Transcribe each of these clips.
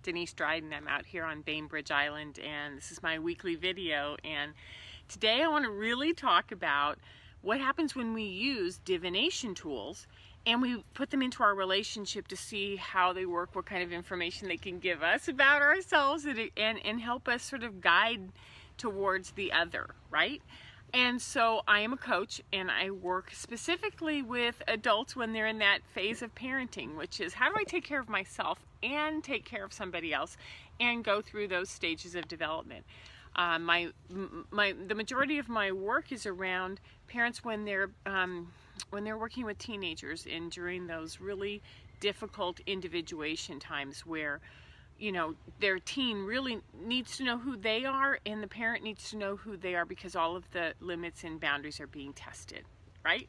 Denise Dryden. I'm out here on Bainbridge Island, and this is my weekly video. And today I want to really talk about what happens when we use divination tools and we put them into our relationship to see how they work, what kind of information they can give us about ourselves, and help us sort of guide towards the other, right? And so I am a coach, and I work specifically with adults when they're in that phase of parenting, which is how do I take care of myself and take care of somebody else and go through those stages of development. The majority of my work is around parents when they're working with teenagers and during those really difficult individuation times where, you know, their teen really needs to know who they are and the parent needs to know who they are because all of the limits and boundaries are being tested, right?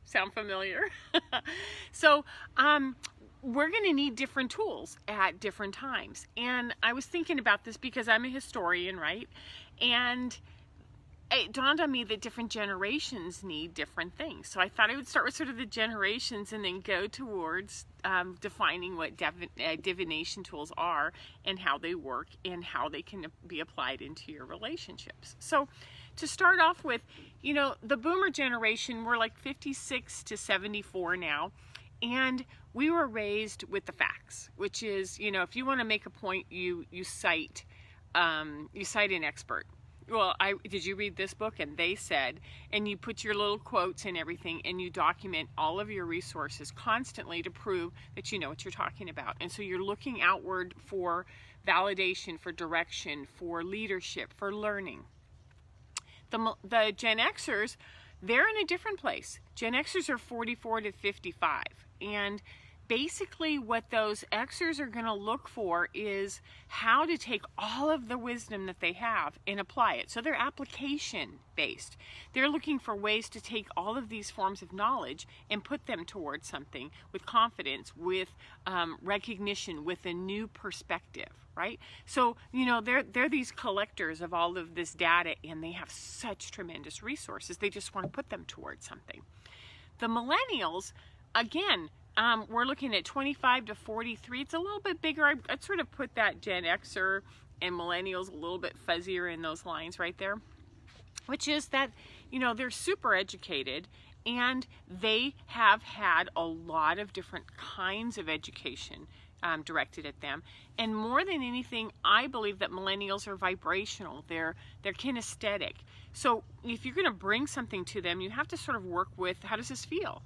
Sound familiar? So we're going to need different tools at different times. And I was thinking about this because I'm a historian, right? And it dawned on me that different generations need different things. So I thought I would start with sort of the generations and then go towards defining what divination tools are and how they work and how they can be applied into your relationships. So to start off with, you know, the boomer generation, we're like 56 to 74 now. And we were raised with the facts, which is, you know, if you want to make a point, you cite an expert. Well, did you read this book? And they said, and you put your little quotes and everything, and you document all of your resources constantly to prove that you know what you're talking about. And so you're looking outward for validation, for direction, for leadership, for learning. The Gen Xers, they're in a different place. Gen Xers are 44 to 55. And basically what those Xers are going to look for is how to take all of the wisdom that they have and apply it. So they're application based. They're looking for ways to take all of these forms of knowledge and put them towards something with confidence, with recognition, with a new perspective, right? So, you know, they're these collectors of all of this data, and they have such tremendous resources. They just want to put them towards something. The millennials, again, we're looking at 25 to 43. It's a little bit bigger. I'd sort of put that Gen Xer and millennials a little bit fuzzier in those lines right there, which is that, you know, they're super educated and they have had a lot of different kinds of education directed at them. And more than anything, I believe that millennials are vibrational. They're kinesthetic. So if you're going to bring something to them, you have to sort of work with, how does this feel?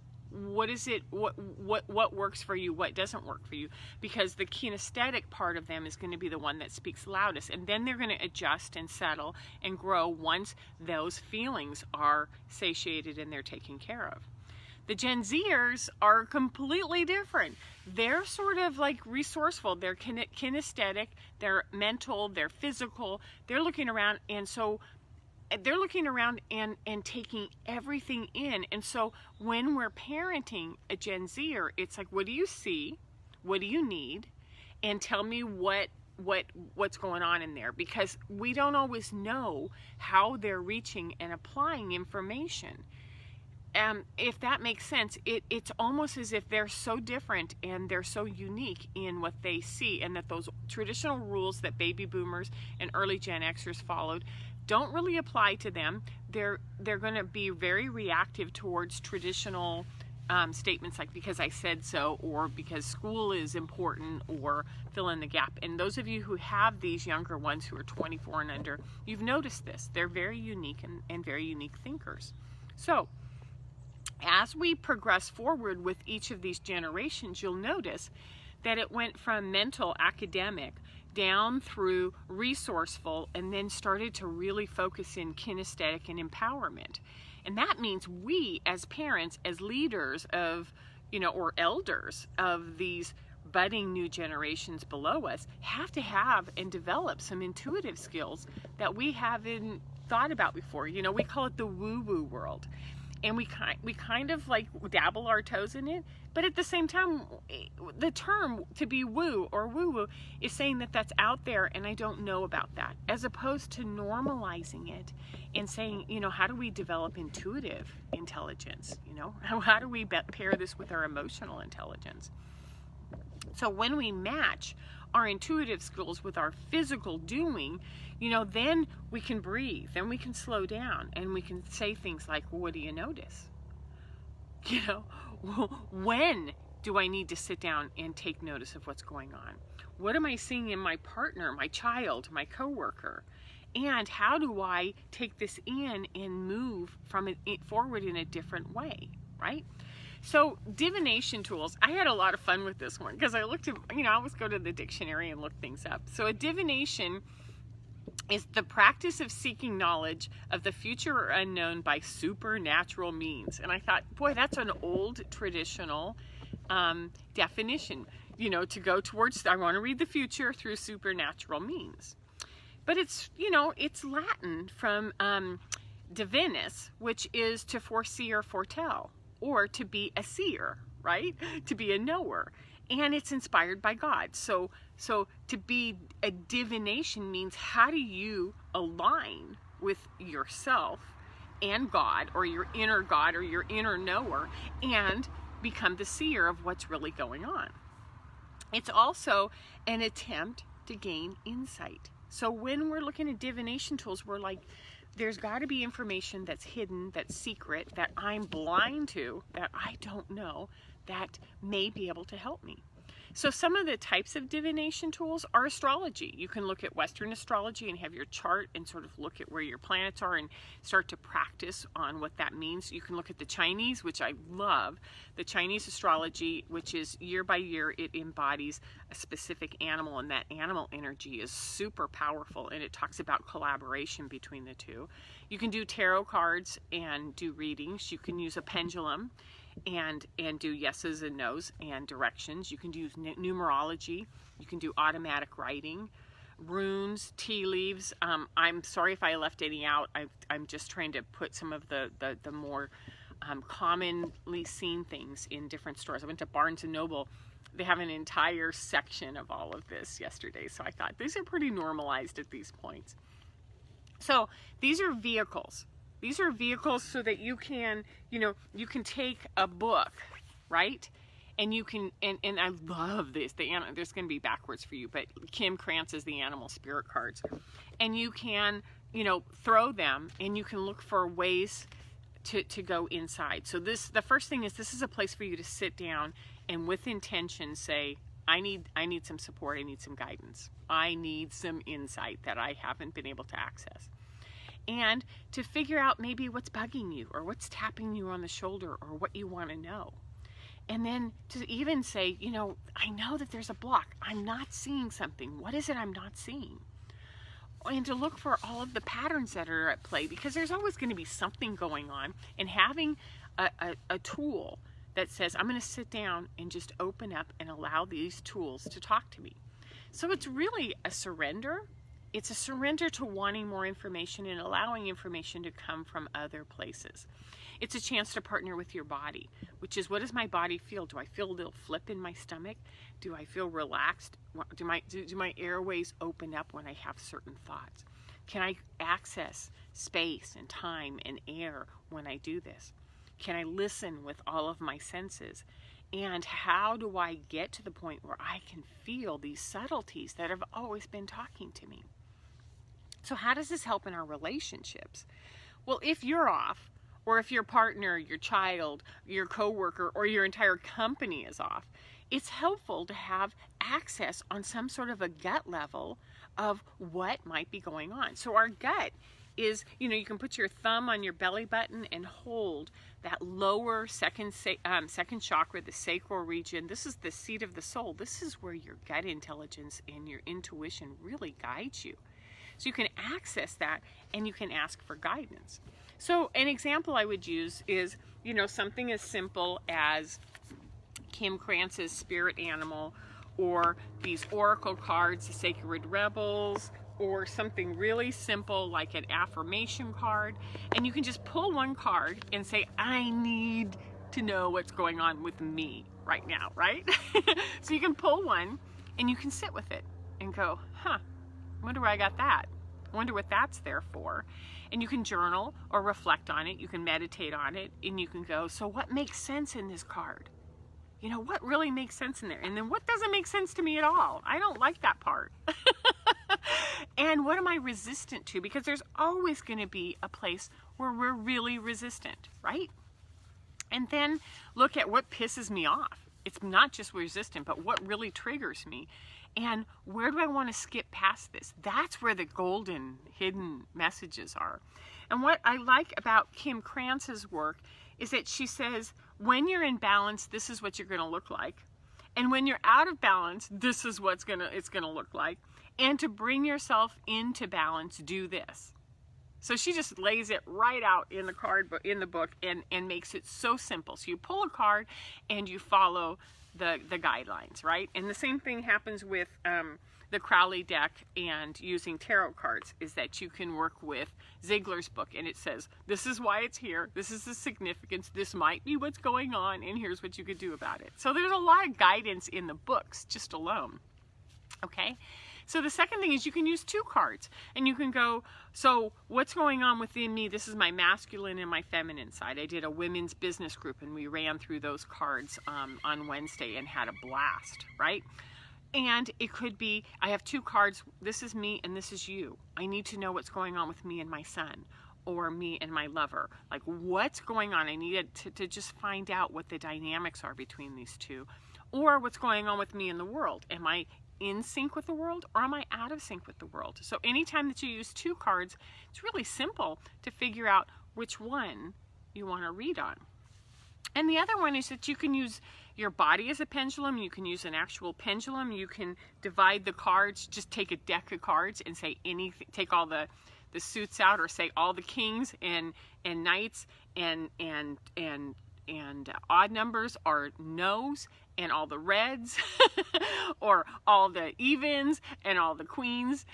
What is it, what works for you, what doesn't work for you? Because the kinesthetic part of them is going to be the one that speaks loudest, and then they're going to adjust and settle and grow once those feelings are satiated and they're taken care of. The Gen Zers are completely different. They're sort of like resourceful. They're kinesthetic, they're mental, they're physical. They're looking around, and so they're looking around and taking everything in. And so when we're parenting a Gen Zer, it's like, what do you see? What do you need? And tell me what's going on in there, because we don't always know how they're reaching and applying information. If that makes sense, it's almost as if they're so different and they're so unique in what they see, and that those traditional rules that baby boomers and early Gen Xers followed don't really apply to them. They're going to be very reactive towards traditional statements like because I said so, or because school is important, or fill in the gap. And those of you who have these younger ones who are 24 and under, you've noticed this. They're very unique and very unique thinkers. So as we progress forward with each of these generations, you'll notice that it went from mental, academic, down through resourceful, and then started to really focus in kinesthetic and empowerment. And that means we as parents, as leaders of, you know, or elders of these budding new generations below us, have to have and develop some intuitive skills that we haven't thought about before. You know, we call it the woo-woo world. And we kind of like dabble our toes in it, but at the same time, the term to be woo or woo-woo is saying that that's out there and I don't know about that, as opposed to normalizing it and saying, you know, how do we develop intuitive intelligence? You know, how do we pair this with our emotional intelligence? So when we match our intuitive skills with our physical doing, you know, then we can breathe, then we can slow down, and we can say things like, well, what do you notice? You know, when do I need to sit down and take notice of what's going on? What am I seeing in my partner, my child, my coworker? And how do I take this in and move from it forward in a different way, right? So divination tools, I had a lot of fun with this one because I looked at, you know, I always go to the dictionary and look things up. So a divination is the practice of seeking knowledge of the future or unknown by supernatural means. And I thought, boy, that's an old traditional definition, you know, to go towards, I want to read the future through supernatural means. But it's, you know, it's Latin from divinus, which is to foresee or foretell, or to be a seer, right? To be a knower. And it's inspired by God. So to be a divination means, how do you align with yourself and God, or your inner God, or your inner knower, and become the seer of what's really going on? It's also an attempt to gain insight. So when we're looking at divination tools, we're like, there's got to be information that's hidden, that's secret, that I'm blind to, that I don't know, that may be able to help me. So some of the types of divination tools are astrology. You can look at Western astrology and have your chart and sort of look at where your planets are and start to practice on what that means. You can look at the Chinese, which I love, the Chinese astrology, which is year by year, it embodies a specific animal, and that animal energy is super powerful, and it talks about collaboration between the two. You can do tarot cards and do readings. You can use a pendulum and do yeses and nos and directions. You can use numerology. You can do automatic writing, runes, tea leaves. I'm sorry if I left any out. I'm just trying to put some of the more commonly seen things in different stores. I went to Barnes & Noble. They have an entire section of all of this yesterday, so I thought these are pretty normalized at these points. So these are vehicles. These are vehicles so that you can, you know, you can take a book, right? And you can, and I love this, there's going to be backwards for you, but Kim Krantz is the animal spirit cards. And you can, you know, throw them, and you can look for ways to go inside. So the first thing is, this is a place for you to sit down and with intention say, I need some support, I need some guidance. I need some insight that I haven't been able to access. And to figure out maybe what's bugging you, or what's tapping you on the shoulder, or what you want to know. And then to even say, you know, I know that there's a block. I'm not seeing something. What is it I'm not seeing? And to look for all of the patterns that are at play, because there's always going to be something going on. And having a tool that says, I'm going to sit down and just open up and allow these tools to talk to me. So it's really a surrender. It's a surrender to wanting more information and allowing information to come from other places. It's a chance to partner with your body, which is, what does my body feel? Do I feel a little flip in my stomach? Do I feel relaxed? Do my airways open up when I have certain thoughts? Can I access space and time and air when I do this? Can I listen with all of my senses? And how do I get to the point where I can feel these subtleties that have always been talking to me? So how does this help in our relationships? Well, if you're off, or if your partner, your child, your coworker, or your entire company is off, it's helpful to have access on some sort of a gut level of what might be going on. So our gut is, you know, you can put your thumb on your belly button and hold that lower second chakra, the sacral region. This is the seat of the soul. This is where your gut intelligence and your intuition really guides you. So you can access that, and you can ask for guidance. So an example I would use is, you know, something as simple as Kim Krantz's spirit animal, or these oracle cards, the Sacred Rebels, or something really simple like an affirmation card. And you can just pull one card and say, I need to know what's going on with me right now, right? So you can pull one and you can sit with it and go, I wonder where I got that. I wonder what that's there for. And you can journal or reflect on it. You can meditate on it, and you can go, so what makes sense in this card? You know, what really makes sense in there? And then what doesn't make sense to me at all? I don't like that part. And what am I resistant to? Because there's always going to be a place where we're really resistant, right? And then look at what pisses me off. It's not just resistant, but what really triggers me. And where do I want to skip past this? That's where the golden hidden messages are. And what I like about Kim Krantz's work is that she says, when you're in balance, this is what you're going to look like. And when you're out of balance, this is what it's going to look like. And to bring yourself into balance, do this. So she just lays it right out in the book and makes it so simple. So you pull a card and you follow the guidelines, right? And the same thing happens with the Crowley deck and using tarot cards, is that you can work with Ziegler's book, and it says, this is why it's here, this is the significance, this might be what's going on, and here's what you could do about it. So there's a lot of guidance in the books just alone. Okay? So the second thing is you can use 2 cards, and you can go, so what's going on within me? This is my masculine and my feminine side. I did a women's business group, and we ran through those cards on Wednesday and had a blast, right? And it could be, I have 2 cards. This is me and this is you. I need to know what's going on with me and my son, or me and my lover. Like, what's going on? I needed to just find out what the dynamics are between these two, or what's going on with me in the world. Am I in sync with the world, or am I out of sync with the world? So anytime that you use 2 cards, it's really simple to figure out which one you want to read on. And the other one is that you can use your body as a pendulum. You can use an actual pendulum. You can divide the cards, just take a deck of cards and say anything, take all the suits out, or say all the kings and knights and odd numbers are no's, and all the reds or all the evens and all the queens,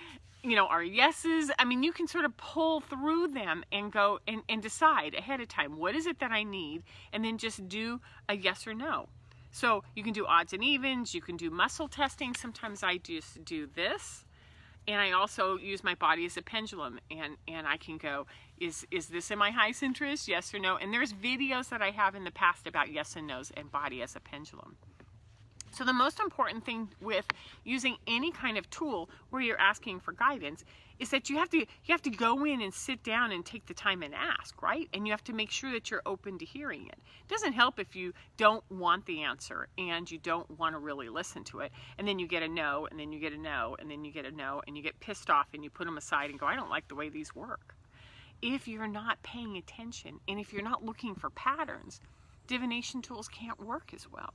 you know, are yeses. I mean, you can sort of pull through them and go and decide ahead of time, what is it that I need? And then just do a yes or no. So you can do odds and evens. You can do muscle testing. Sometimes I just do this. And I also use my body as a pendulum, and I can go, is this in my highest interest? Yes or no? And there's videos that I have in the past about yes and no's and body as a pendulum. So the most important thing with using any kind of tool where you're asking for guidance is that you have to go in and sit down and take the time and ask, right? And you have to make sure that you're open to hearing it. It doesn't help if you don't want the answer and you don't want to really listen to it, and then you get a no, and then you get a no, and then you get a no, and you get pissed off and you put them aside and go, I don't like the way these work. If you're not paying attention and if you're not looking for patterns, divination tools can't work as well.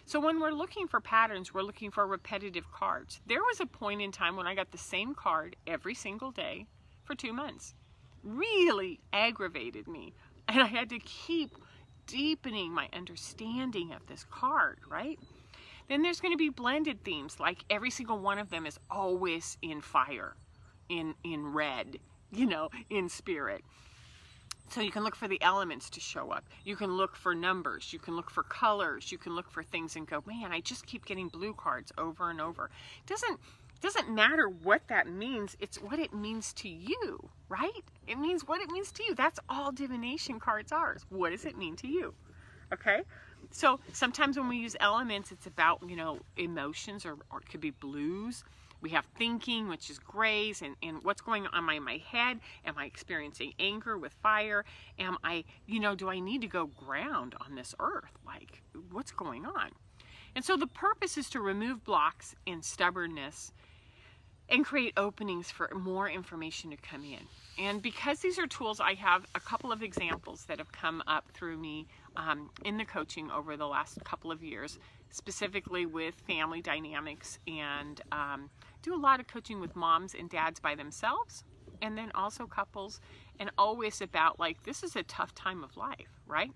So when we're looking for patterns, we're looking for repetitive cards. There was a point in time when I got the same card every single day for 2 months. Really aggravated me. And I had to keep deepening my understanding of this card, right? Then there's going to be blended themes, like every single one of them is always in fire, in red, you know, in spirit. So you can look for the elements to show up. You can look for numbers. You can look for colors. You can look for things and go, man, I just keep getting blue cards over and over. It doesn't matter what that means. It's what it means to you, right? It means what it means to you. That's all divination cards are. What does it mean to you? Okay? So sometimes when we use elements, it's about, you know, emotions, or it could be blues. We have thinking, which is grays, and what's going on in my head. Am I experiencing anger with fire? Am I, you know, do I need to go ground on this earth? Like, what's going on? And so the purpose is to remove blocks and stubbornness and create openings for more information to come in. And because these are tools, I have a couple of examples that have come up through me in the coaching over the last couple of years, specifically with family dynamics, and do a lot of coaching with moms and dads by themselves, and then also couples, and always about, like, this is a tough time of life, right?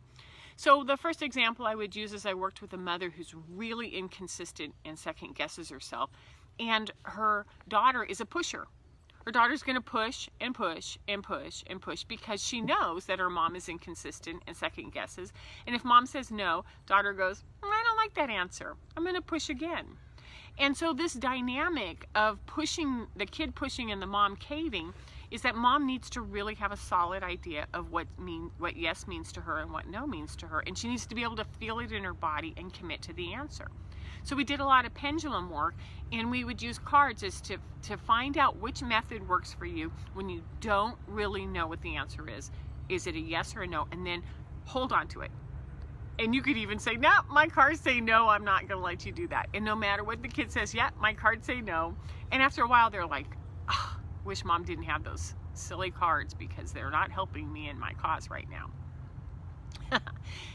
So the first example I would use is I worked with a mother who's really inconsistent and second guesses herself, and her daughter is a pusher. Her daughter's going to push and push and push and push because she knows that her mom is inconsistent and second guesses. And if mom says no, daughter goes, I don't like that answer. I'm going to push again. And so this dynamic of pushing, the kid pushing and the mom caving, is that mom needs to really have a solid idea of what yes means to her and what no means to her, and she needs to be able to feel it in her body and commit to the answer. So we did a lot of pendulum work, and we would use cards as to find out which method works for you when you don't really know what the answer is. Is it a yes or a no? And then hold on to it. And you could even say, no, my cards say no, I'm not going to let you do that. And no matter what the kid says, yeah, my cards say no. And after a while, they're like, oh, wish mom didn't have those silly cards because they're not helping me in my cause right now.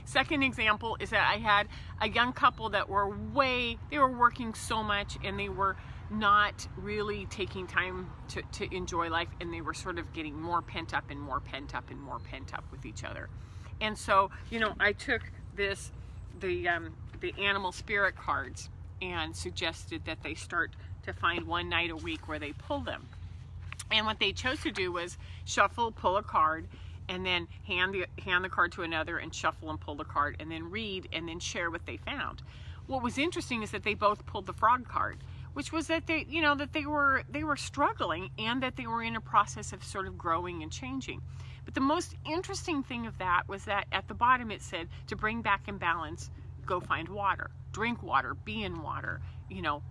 Second example is that I had a young couple that they were working so much, and they were not really taking time to enjoy life, and they were sort of getting more pent up and more pent up and more pent up with each other. And so, I took the animal spirit cards and suggested that they start to find one night a week where they pull them. And what they chose to do was shuffle, pull a card, and then hand the card to another and shuffle and pull the card, and then read and then share what they found. What was interesting is that they both pulled the frog card, which was that they were struggling, and that they were in a process of sort of growing and changing. But the most interesting thing of that was that at the bottom it said, to bring back in balance, go find water, drink water, be in water,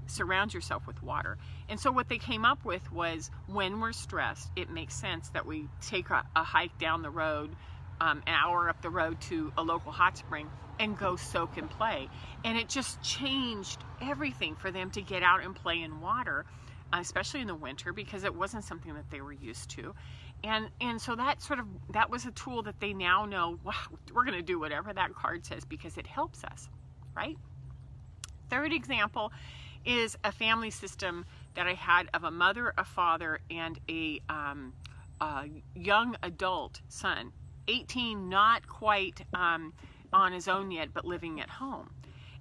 surround yourself with water. And so what they came up with was, when we're stressed, it makes sense that we take a hike down the road, an hour up the road to a local hot spring, and go soak and play. And it just changed everything for them to get out and play in water, especially in the winter, because it wasn't something that they were used to. And so that was a tool that they now know, wow, we're going to do whatever that card says because it helps us, right? Third example is a family system that I had of a mother, a father, and a young adult son, 18, not quite on his own yet, but living at home.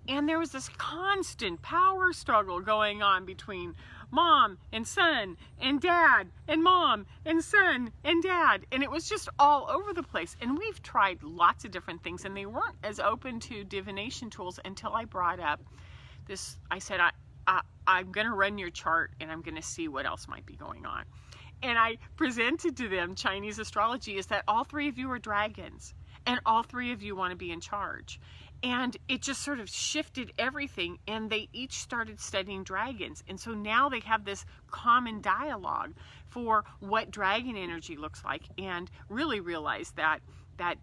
And there was this constant power struggle going on between mom and son and dad and mom and son and dad. And it was just all over the place. And we've tried lots of different things, and they weren't as open to divination tools until I brought up this. I said, I'm going to run your chart, and I'm going to see what else might be going on. And I presented to them Chinese astrology is that all three of you are dragons, and all three of you want to be in charge. And it just sort of shifted everything, and they each started studying dragons. And so now they have this common dialogue for what dragon energy looks like, and really realize that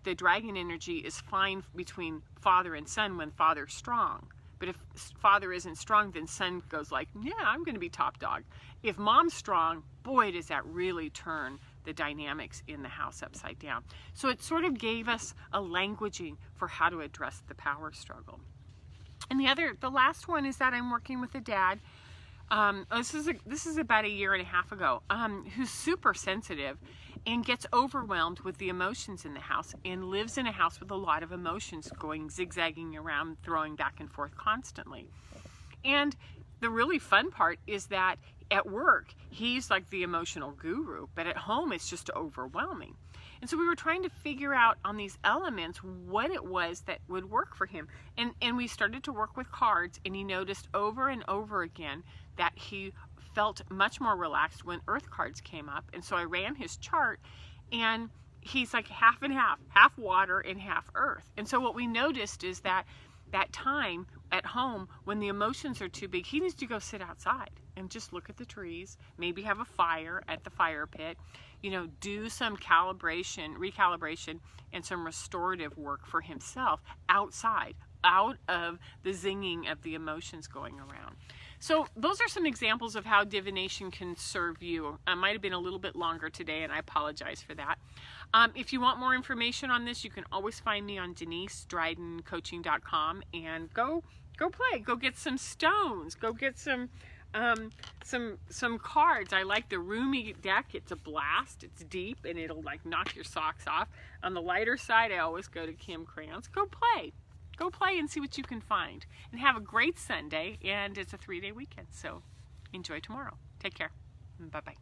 the dragon energy is fine between father and son when father's strong. But if father isn't strong, then son goes like, yeah, I'm going to be top dog. If mom's strong, boy, does that really turn the dynamics in the house upside down. So it sort of gave us a languaging for how to address the power struggle. And the last one is that I'm working with a dad. This is about 1.5 years ago, who's super sensitive and gets overwhelmed with the emotions in the house, and lives in a house with a lot of emotions going zigzagging around, throwing back and forth constantly. And the really fun part is that at work, he's like the emotional guru, but at home, it's just overwhelming. And so we were trying to figure out on these elements what it was that would work for him. And we started to work with cards, and he noticed over and over again that he felt much more relaxed when earth cards came up. And so I ran his chart, and he's like half and half water and half earth. And so what we noticed is that time at home, when the emotions are too big, he needs to go sit outside and just look at the trees, maybe have a fire at the fire pit, do some recalibration, and some restorative work for himself outside, out of the zinging of the emotions going around. So those are some examples of how divination can serve you. I might have been a little bit longer today, and I apologize for that. If you want more information on this, you can always find me on DeniseDrydenCoaching.com, and go play. Go get some stones. Go get some cards. I like the roomy deck. It's a blast. It's deep, and it'll like knock your socks off. On the lighter side, I always go to Kim Crayons. Go play. Go play and see what you can find. And have a great Sunday, and it's a 3-day weekend, so enjoy tomorrow. Take care. Bye-bye.